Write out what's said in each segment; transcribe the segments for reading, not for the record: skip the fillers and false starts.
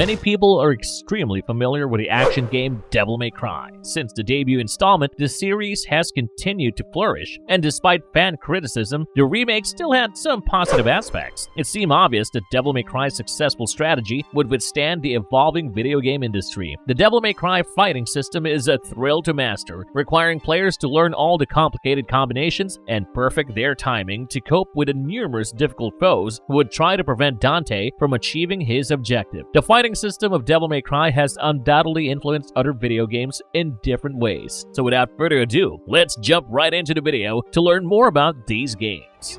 Many people are extremely familiar with the action game Devil May Cry. Since the debut installment, the series has continued to flourish, and despite fan criticism, the remake still had some positive aspects. It seemed obvious that Devil May Cry's successful strategy would withstand the evolving video game industry. The Devil May Cry fighting system is a thrill to master, requiring players to learn all the complicated combinations and perfect their timing to cope with the numerous difficult foes who would try to prevent Dante from achieving his objective. The fighting system of Devil May Cry has undoubtedly influenced other video games in different ways. So without further ado, let's jump right into the video to learn more about these games.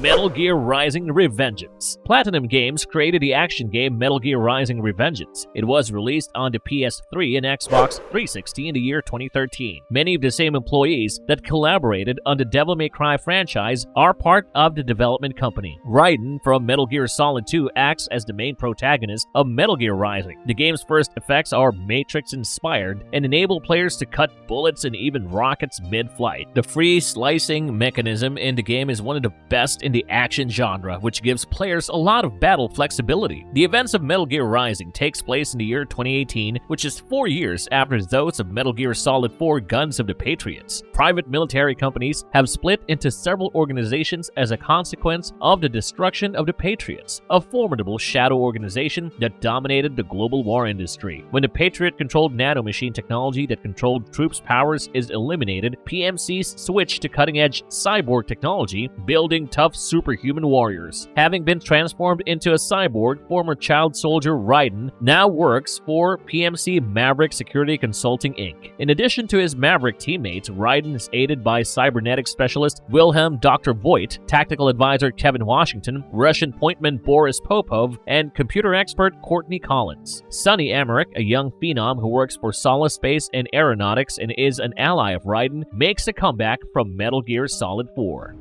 Metal Gear Rising: Revengeance. Platinum Games created the action game Metal Gear Rising: Revengeance. It was released on the PS3 and Xbox 360 in the year 2013. Many of the same employees that collaborated on the Devil May Cry franchise are part of the development company. Raiden from Metal Gear Solid 2 acts as the main protagonist of Metal Gear Rising. The game's first effects are Matrix-inspired and enable players to cut bullets and even rockets mid-flight. The free slicing mechanism in the game is one of the best in the action genre, which gives players a lot of battle flexibility. The events of Metal Gear Rising takes place in the year 2018, which is 4 years after those of Metal Gear Solid 4 Guns of the Patriots. Private military companies have split into several organizations as a consequence of the destruction of the Patriots, a formidable shadow organization that dominated the global war industry. When the Patriot-controlled nanomachine technology that controlled troops' powers is eliminated, PMCs switch to cutting-edge cyborg technology, building tough superhuman warriors. Having been transformed into a cyborg, former child soldier Raiden now works for PMC Maverick Security Consulting Inc. In addition to his Maverick teammates, Raiden is aided by cybernetic specialist Wilhelm Dr. Voigt, tactical advisor Kevin Washington, Russian pointman Boris Popov, and computer expert Courtney Collins. Sonny Emmerich, a young phenom who works for Solace Space and Aeronautics and is an ally of Raiden, makes a comeback from Metal Gear Solid 4.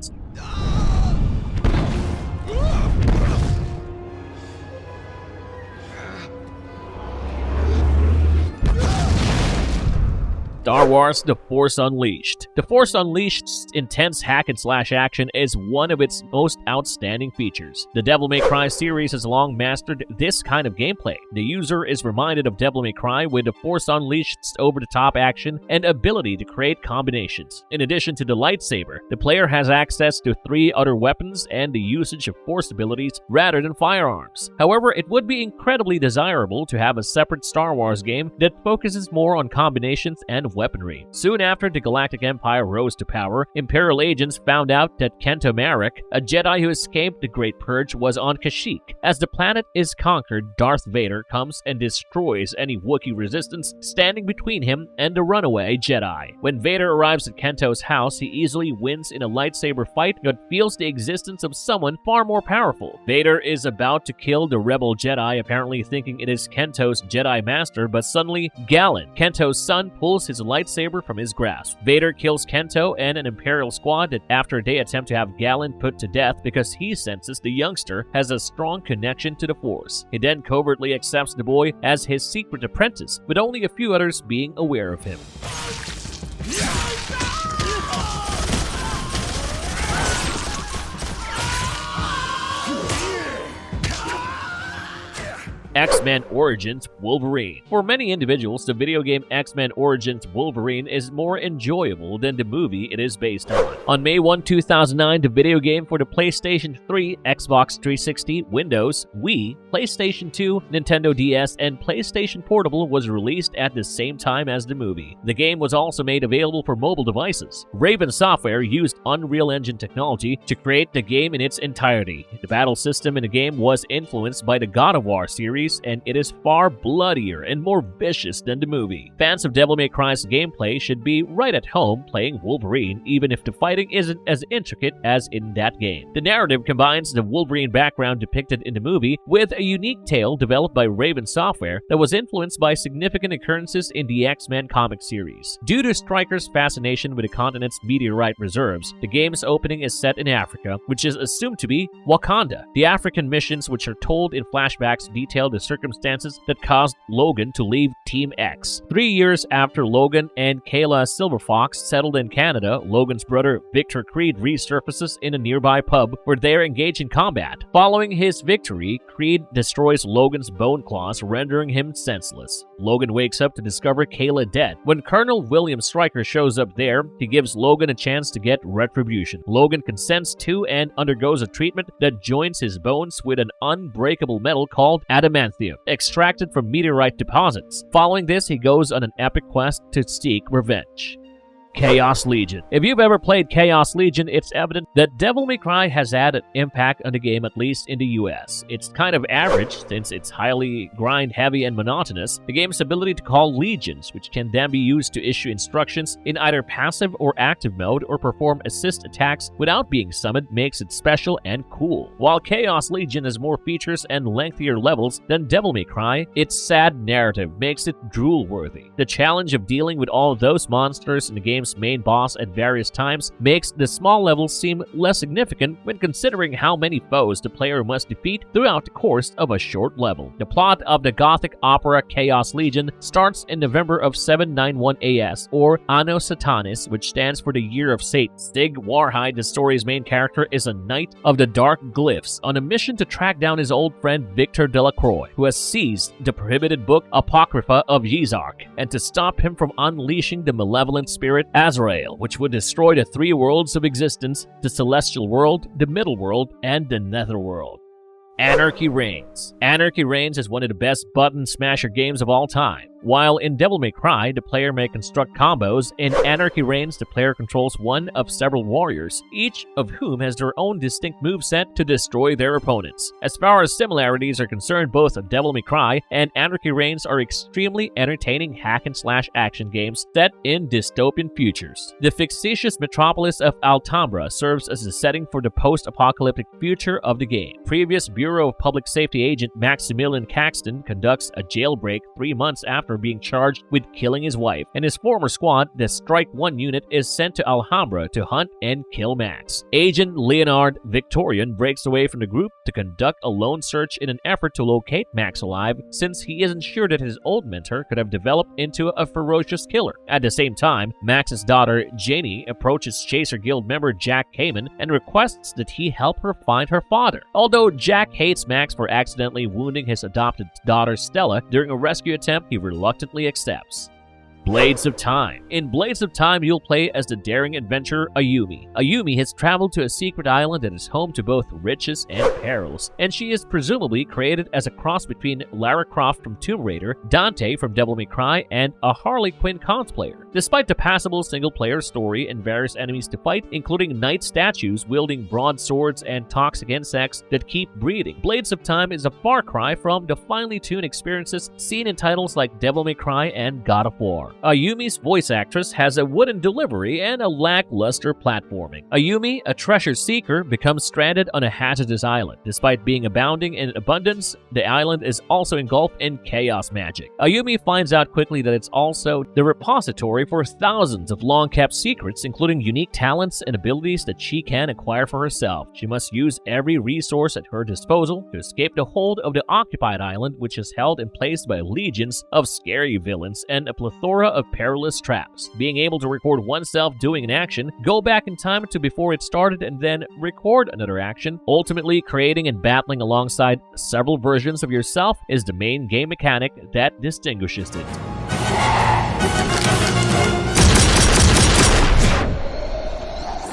Star Wars: The Force Unleashed. The Force Unleashed's intense hack-and-slash action is one of its most outstanding features. The Devil May Cry series has long mastered this kind of gameplay. The user is reminded of Devil May Cry with the Force Unleashed's over-the-top action and ability to create combinations. In addition to the lightsaber, the player has access to 3 other weapons and the usage of Force abilities rather than firearms. However, it would be incredibly desirable to have a separate Star Wars game that focuses more on combinations and weaponry. Soon after the Galactic Empire rose to power, Imperial agents found out that Kento Marek, a Jedi who escaped the Great Purge, was on Kashyyyk. As the planet is conquered, Darth Vader comes and destroys any Wookiee resistance standing between him and the runaway Jedi. When Vader arrives at Kento's house, he easily wins in a lightsaber fight but feels the existence of someone far more powerful. Vader is about to kill the rebel Jedi, apparently thinking it is Kento's Jedi Master, but suddenly Galen, Kento's son, pulls his lightsaber from his grasp. Vader kills Kento and an Imperial squad after they attempt to have Galen put to death because he senses the youngster has a strong connection to the Force. He then covertly accepts the boy as his secret apprentice, with only a few others being aware of him. X-Men Origins Wolverine. For many individuals, the video game X-Men Origins Wolverine is more enjoyable than the movie it is based on. On May 1, 2009, the video game for the PlayStation 3, Xbox 360, Windows, Wii, PlayStation 2, Nintendo DS, and PlayStation Portable was released at the same time as the movie. The game was also made available for mobile devices. Raven Software used Unreal Engine technology to create the game in its entirety. The battle system in the game was influenced by the God of War series, and it is far bloodier and more vicious than the movie. Fans of Devil May Cry's gameplay should be right at home playing Wolverine, even if the fighting isn't as intricate as in that game. The narrative combines the Wolverine background depicted in the movie with a unique tale developed by Raven Software that was influenced by significant occurrences in the X-Men comic series. Due to Stryker's fascination with the continent's meteorite reserves, the game's opening is set in Africa, which is assumed to be Wakanda. The African missions, which are told in flashbacks detailed detail the circumstances that caused Logan to leave Team X. 3 years after Logan and Kayla Silverfox settled in Canada, Logan's brother Victor Creed resurfaces in a nearby pub where they are engaged in combat. Following his victory, Creed destroys Logan's bone claws, rendering him senseless. Logan wakes up to discover Kayla dead. When Colonel William Stryker shows up there, he gives Logan a chance to get retribution. Logan consents to and undergoes a treatment that joins his bones with an unbreakable metal called adamantium, extracted from meteorite deposits. Following this, he goes on an epic quest to seek revenge. Chaos Legion. If you've ever played Chaos Legion, it's evident that Devil May Cry has had an impact on the game, at least in the US. It's kind of average since it's highly grind-heavy and monotonous. The game's ability to call legions, which can then be used to issue instructions in either passive or active mode or perform assist attacks without being summoned, makes it special and cool. While Chaos Legion has more features and lengthier levels than Devil May Cry, its sad narrative makes it drool-worthy. The challenge of dealing with all of those monsters in the game's main boss at various times makes the small levels seem less significant when considering how many foes the player must defeat throughout the course of a short level. The plot of the gothic opera Chaos Legion starts in November of 791 AS, or Anno Satanis, which stands for the Year of Satan. Stig Warhide, the story's main character, is a knight of the Dark Glyphs on a mission to track down his old friend Victor Delacroix, who has seized the prohibited book Apocrypha of Yizark, and to stop him from unleashing the malevolent spirit Azrael, which would destroy the 3 worlds of existence: the Celestial World, the Middle World, and the Netherworld. Anarchy Reigns. Anarchy Reigns is one of the best button smasher games of all time. While in Devil May Cry, the player may construct combos, in Anarchy Reigns, the player controls one of several warriors, each of whom has their own distinct moveset to destroy their opponents. As far as similarities are concerned, both Devil May Cry and Anarchy Reigns are extremely entertaining hack-and-slash action games set in dystopian futures. The fictitious metropolis of Alhambra serves as the setting for the post-apocalyptic future of the game. Previous Bureau of Public Safety agent Maximilian Caxton conducts a jailbreak 3 months after being charged with killing his wife, and his former squad, the Strike 1 unit, is sent to Alhambra to hunt and kill Max. Agent Leonard Victorian breaks away from the group to conduct a lone search in an effort to locate Max alive, since he isn't sure that his old mentor could have developed into a ferocious killer. At the same time, Max's daughter, Janie, approaches Chaser Guild member Jack Kamen and requests that he help her find her father. Although Jack hates Max for accidentally wounding his adopted daughter Stella during a rescue attempt, he reluctantly accepts. Blades of Time. In Blades of Time, you'll play as the daring adventurer Ayumi. Ayumi has traveled to a secret island that is home to both riches and perils, and she is presumably created as a cross between Lara Croft from Tomb Raider, Dante from Devil May Cry, and a Harley Quinn cosplayer. Despite the passable single-player story and various enemies to fight, including knight statues wielding broadswords and toxic insects that keep breeding, Blades of Time is a far cry from the finely tuned experiences seen in titles like Devil May Cry and God of War. Ayumi's voice actress has a wooden delivery and a lackluster platforming. Ayumi, a treasure seeker, becomes stranded on a hazardous island. Despite being abounding in abundance, the island is also engulfed in chaos magic. Ayumi finds out quickly that it's also the repository for thousands of long-kept secrets, including unique talents and abilities that she can acquire for herself. She must use every resource at her disposal to escape the hold of the occupied island, which is held in place by legions of scary villains and a plethora of perilous traps. Being able to record oneself doing an action, go back in time to before it started, and then record another action, ultimately creating and battling alongside several versions of yourself, is the main game mechanic that distinguishes it.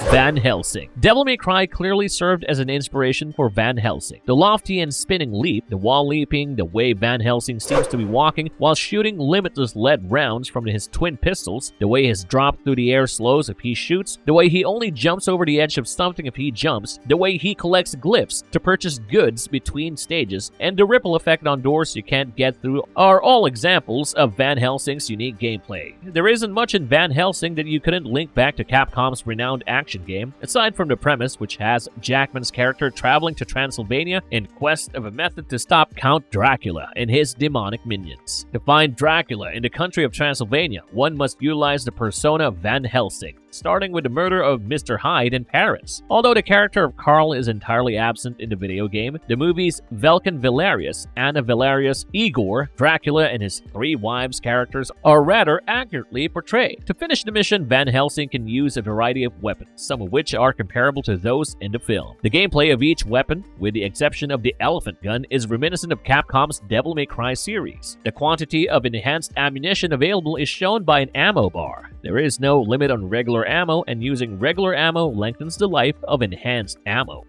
Van Helsing. Devil May Cry clearly served as an inspiration for Van Helsing. The lofty and spinning leap, the wall leaping, the way Van Helsing seems to be walking while shooting limitless lead rounds from his twin pistols, the way his drop through the air slows if he shoots, the way he only jumps over the edge of something if he jumps, the way he collects glyphs to purchase goods between stages, and the ripple effect on doors you can't get through are all examples of Van Helsing's unique gameplay. There isn't much in Van Helsing that you couldn't link back to Capcom's renowned action game, aside from the premise, which has Jackman's character traveling to Transylvania in quest of a method to stop Count Dracula and his demonic minions. To find Dracula in the country of Transylvania, one must utilize the persona Van Helsing. starting with the murder of Mr. Hyde in Paris. Although the character of Carl is entirely absent in the video game, the movies Velkan Valerius, Anna Valerius, Igor, Dracula, and his three wives characters are rather accurately portrayed. To finish the mission, Van Helsing can use a variety of weapons, some of which are comparable to those in the film. The gameplay of each weapon, with the exception of the elephant gun, is reminiscent of Capcom's Devil May Cry series. The quantity of enhanced ammunition available is shown by an ammo bar. There is no limit on regular ammo, and using regular ammo lengthens the life of enhanced ammo.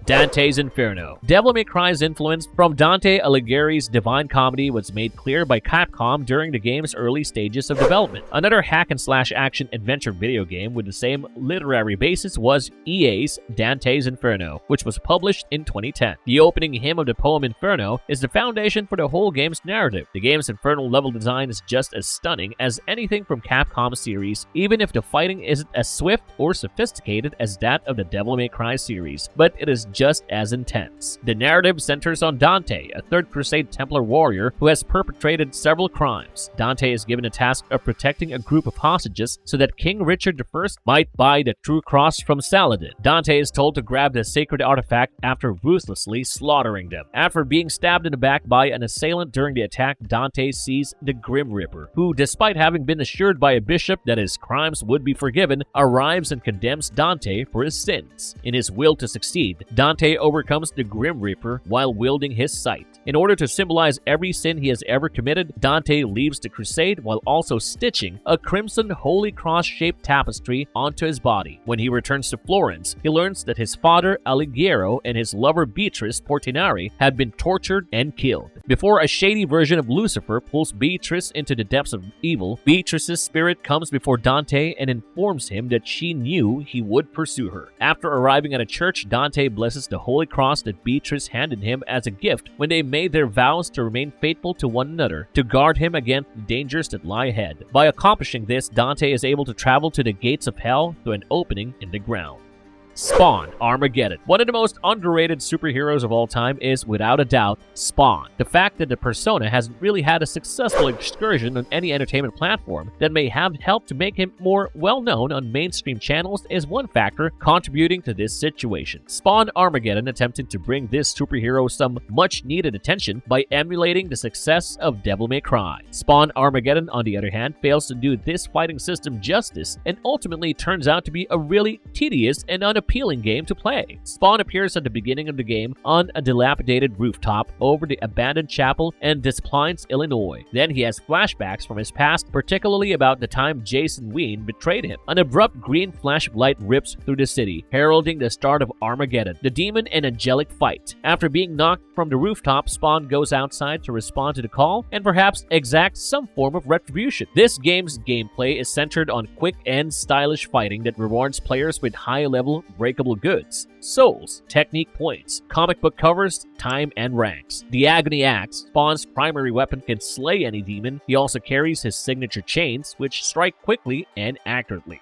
Dantes Inferno. Devil May Cry's influence from Dante Alighieri's Divine Comedy was made clear by Capcom during the game's early stages of development. Another hack-and-slash action-adventure video game with the same literary basis was EA's Dantes Inferno, which was published in 2010. The opening hymn of the poem Inferno is the foundation for the whole game's narrative. The game's infernal level design is just as stunning as anything from Capcom's series, even if the fighting isn't as swift or sophisticated as that of the Devil May Cry series, but it is just as intense. The narrative centers on Dante, a Third Crusade Templar warrior who has perpetrated several crimes. Dante is given a task of protecting a group of hostages so that King Richard I might buy the true cross from Saladin. Dante is told to grab the sacred artifact after ruthlessly slaughtering them. After being stabbed in the back by an assailant during the attack, Dante sees the Grim Reaper, who, despite having been assured by a bishop that his crimes would be forgiven, arrives and condemns Dante for his sins. In his will to succeed, Dante overcomes the Grim Reaper while wielding his sight. In order to symbolize every sin he has ever committed, Dante leaves the crusade while also stitching a crimson Holy Cross-shaped tapestry onto his body. When he returns to Florence, he learns that his father Alighiero and his lover Beatrice Portinari had been tortured and killed. Before a shady version of Lucifer pulls Beatrice into the depths of evil, Beatrice's spirit comes before Dante and informs him that she knew he would pursue her. After arriving at a church, Dante blesses the Holy Cross that Beatrice handed him as a gift when they made their vows to remain faithful to one another, to guard him against the dangers that lie ahead. By accomplishing this, Dante is able to travel to the gates of hell through an opening in the ground. Spawn Armageddon. One of the most underrated superheroes of all time is, without a doubt, Spawn. The fact that the persona hasn't really had a successful excursion on any entertainment platform that may have helped to make him more well-known on mainstream channels is one factor contributing to this situation. Spawn Armageddon attempted to bring this superhero some much-needed attention by emulating the success of Devil May Cry. Spawn Armageddon, on the other hand, fails to do this fighting system justice and ultimately turns out to be a really tedious and unappealing game to play. Spawn appears at the beginning of the game on a dilapidated rooftop over the abandoned chapel in Des Plaines, Illinois. Then he has flashbacks from his past, particularly about the time Jason Ween betrayed him. An abrupt green flash of light rips through the city, heralding the start of Armageddon, the demon and angelic fight. After being knocked from the rooftop, Spawn goes outside to respond to the call and perhaps exact some form of retribution. This game's gameplay is centered on quick and stylish fighting that rewards players with high-level breakable goods, souls, technique points, comic book covers, time, and ranks. The Agony Axe, Spawn's primary weapon, can slay any demon. He also carries his signature chains, which strike quickly and accurately.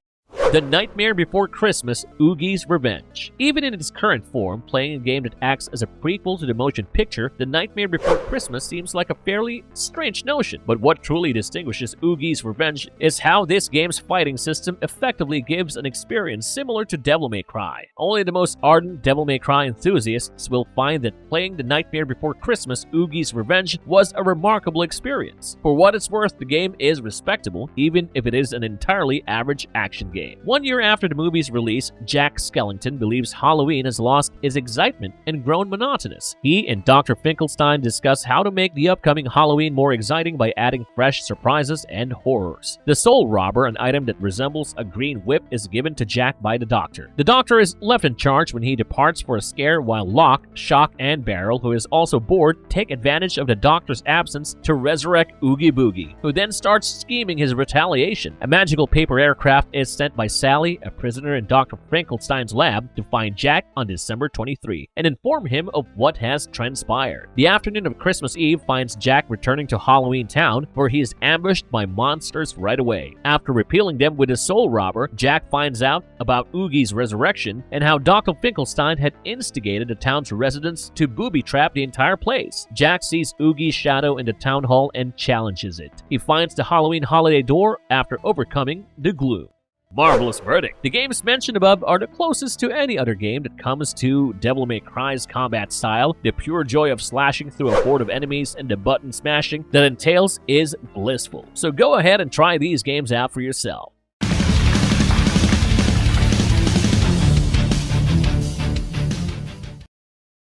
The Nightmare Before Christmas, Oogie's Revenge. Even in its current form, playing a game that acts as a prequel to the motion picture, The Nightmare Before Christmas seems like a fairly strange notion. But what truly distinguishes Oogie's Revenge is how this game's fighting system effectively gives an experience similar to Devil May Cry. Only the most ardent Devil May Cry enthusiasts will find that playing The Nightmare Before Christmas, Oogie's Revenge was a remarkable experience. For what it's worth, the game is respectable, even if it is an entirely average action game. 1 year after the movie's release, Jack Skellington believes Halloween has lost its excitement and grown monotonous. He and Dr. Finkelstein discuss how to make the upcoming Halloween more exciting by adding fresh surprises and horrors. The Soul Robber, an item that resembles a green whip, is given to Jack by the Doctor. The Doctor is left in charge when he departs for a scare, while Locke, Shock, and Barrel, who is also bored, take advantage of the Doctor's absence to resurrect Oogie Boogie, who then starts scheming his retaliation. A magical paper aircraft is sent by Sally, a prisoner in Dr. Finkelstein's lab, to find Jack on December 23 and inform him of what has transpired. The afternoon of Christmas Eve finds Jack returning to Halloween Town, where he is ambushed by monsters right away. After repealing them with his Soul Robber, Jack finds out about Oogie's resurrection and how Dr. Finkelstein had instigated the town's residents to booby-trap the entire place. Jack sees Oogie's shadow in the town hall and challenges it. He finds the Halloween holiday door after overcoming the gloom. Marvelous verdict. The games mentioned above are the closest to any other game that comes to Devil May Cry's combat style. The pure joy of slashing through a horde of enemies and the button smashing that entails is blissful. So go ahead and try these games out for yourself.